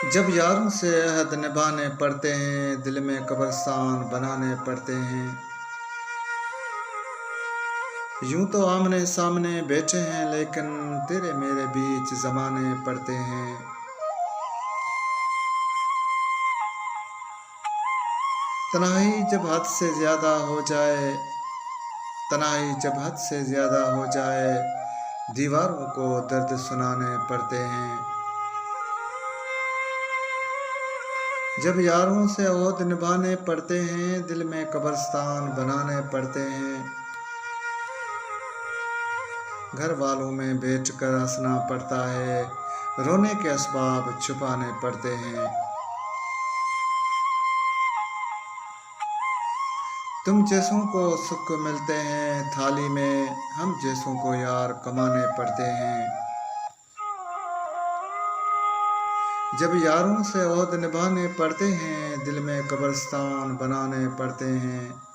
जब यारों से अहद निभाने पड़ते हैं, दिल में कब्रिस्तान बनाने पड़ते हैं। यूं तो आमने सामने बैठे हैं, लेकिन तेरे मेरे बीच ज़माने पड़ते हैं। तन्हाई जब हद से ज़्यादा हो जाए तन्हाई जब हद से ज़्यादा हो जाए, दीवारों को दर्द सुनाने पड़ते हैं। जब यारों से ओहद निभाने पड़ते हैं, दिल में कब्रिस्तान बनाने पड़ते हैं। घर वालों में बैठकर हंसना पड़ता है, रोने के असबाब छुपाने पड़ते हैं। तुम जैसों को सुख मिलते हैं थाली में, हम जैसों को यार कमाने पड़ते हैं। जब यारों से ओहद निभाने पड़ते हैं, दिल में कब्रिस्तान बनाने पड़ते हैं।